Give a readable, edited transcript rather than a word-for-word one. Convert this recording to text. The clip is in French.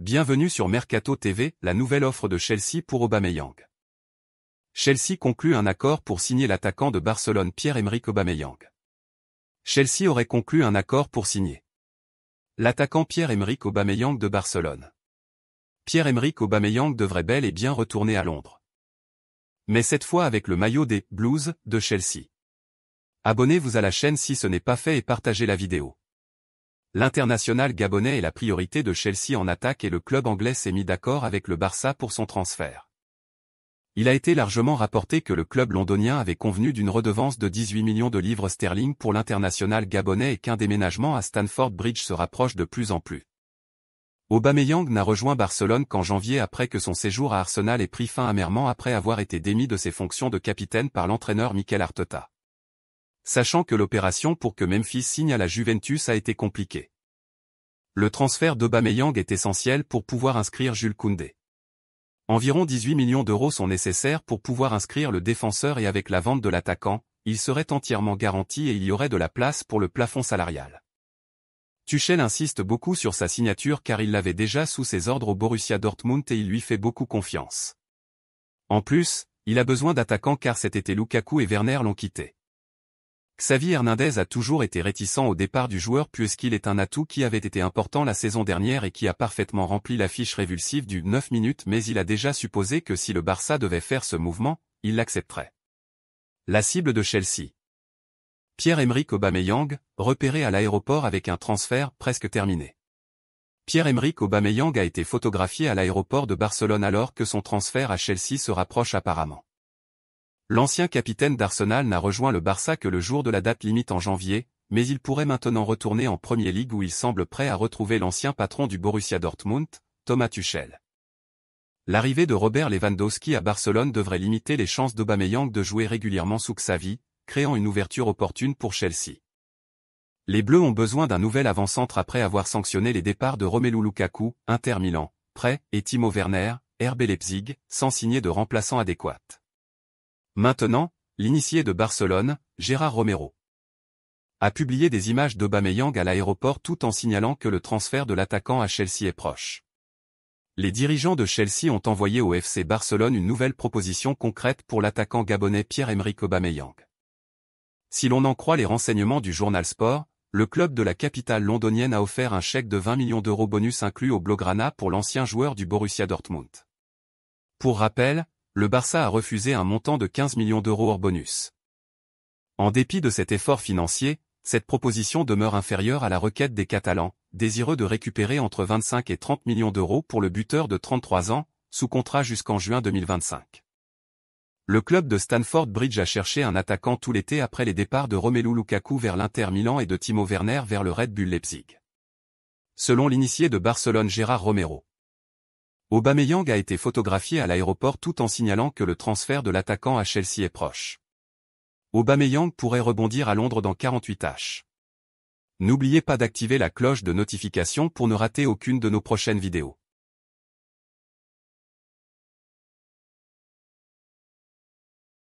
Bienvenue sur Mercato TV, la nouvelle offre de Chelsea pour Aubameyang. Chelsea conclut un accord pour signer l'attaquant de Barcelone Pierre-Emerick Aubameyang. Chelsea aurait conclu un accord pour signer l'attaquant Pierre-Emerick Aubameyang de Barcelone. Pierre-Emerick Aubameyang devrait bel et bien retourner à Londres. Mais cette fois avec le maillot des Blues de Chelsea. Abonnez-vous à la chaîne si ce n'est pas fait et partagez la vidéo. L'international gabonais est la priorité de Chelsea en attaque et le club anglais s'est mis d'accord avec le Barça pour son transfert. Il a été largement rapporté que le club londonien avait convenu d'une redevance de 18 millions de livres sterling pour l'international gabonais et qu'un déménagement à Stamford Bridge se rapproche de plus en plus. Aubameyang n'a rejoint Barcelone qu'en janvier après que son séjour à Arsenal ait pris fin amèrement après avoir été démis de ses fonctions de capitaine par l'entraîneur Mikel Arteta. Sachant que l'opération pour que Memphis signe à la Juventus a été compliquée. Le transfert d'Aubameyang est essentiel pour pouvoir inscrire Jules Koundé. Environ 18 millions d'euros sont nécessaires pour pouvoir inscrire le défenseur et avec la vente de l'attaquant, il serait entièrement garanti et il y aurait de la place pour le plafond salarial. Tuchel insiste beaucoup sur sa signature car il l'avait déjà sous ses ordres au Borussia Dortmund et il lui fait beaucoup confiance. En plus, il a besoin d'attaquants car cet été Lukaku et Werner l'ont quitté. Xavi Hernandez a toujours été réticent au départ du joueur puisqu'il est un atout qui avait été important la saison dernière et qui a parfaitement rempli la fiche révulsive du 9 minutes mais il a déjà supposé que si le Barça devait faire ce mouvement, il l'accepterait. La cible de Chelsea. Pierre-Emerick Aubameyang, repéré à l'aéroport avec un transfert presque terminé. Pierre-Emerick Aubameyang a été photographié à l'aéroport de Barcelone alors que son transfert à Chelsea se rapproche apparemment. L'ancien capitaine d'Arsenal n'a rejoint le Barça que le jour de la date limite en janvier, mais il pourrait maintenant retourner en Premier League où il semble prêt à retrouver l'ancien patron du Borussia Dortmund, Thomas Tuchel. L'arrivée de Robert Lewandowski à Barcelone devrait limiter les chances d'Aubameyang de jouer régulièrement sous Xavi, créant une ouverture opportune pour Chelsea. Les Bleus ont besoin d'un nouvel avant-centre après avoir sanctionné les départs de Romelu Lukaku, Inter Milan, prêt, et Timo Werner, RB Leipzig, sans signer de remplaçant adéquat. Maintenant, l'initié de Barcelone, Gérard Romero, a publié des images d'Aubameyang à l'aéroport tout en signalant que le transfert de l'attaquant à Chelsea est proche. Les dirigeants de Chelsea ont envoyé au FC Barcelone une nouvelle proposition concrète pour l'attaquant gabonais Pierre-Emerick Aubameyang. Si l'on en croit les renseignements du journal Sport, le club de la capitale londonienne a offert un chèque de 20 millions d'euros bonus inclus au Blaugrana pour l'ancien joueur du Borussia Dortmund. Pour rappel, le Barça a refusé un montant de 15 millions d'euros hors bonus. En dépit de cet effort financier, cette proposition demeure inférieure à la requête des Catalans, désireux de récupérer entre 25 et 30 millions d'euros pour le buteur de 33 ans, sous contrat jusqu'en juin 2025. Le club de Stamford Bridge a cherché un attaquant tout l'été après les départs de Romelu Lukaku vers l'Inter Milan et de Timo Werner vers le Red Bull Leipzig. Selon l'initié de Barcelone Gérard Romero, Aubameyang a été photographié à l'aéroport tout en signalant que le transfert de l'attaquant à Chelsea est proche. Aubameyang pourrait rebondir à Londres dans 48 h. N'oubliez pas d'activer la cloche de notification pour ne rater aucune de nos prochaines vidéos.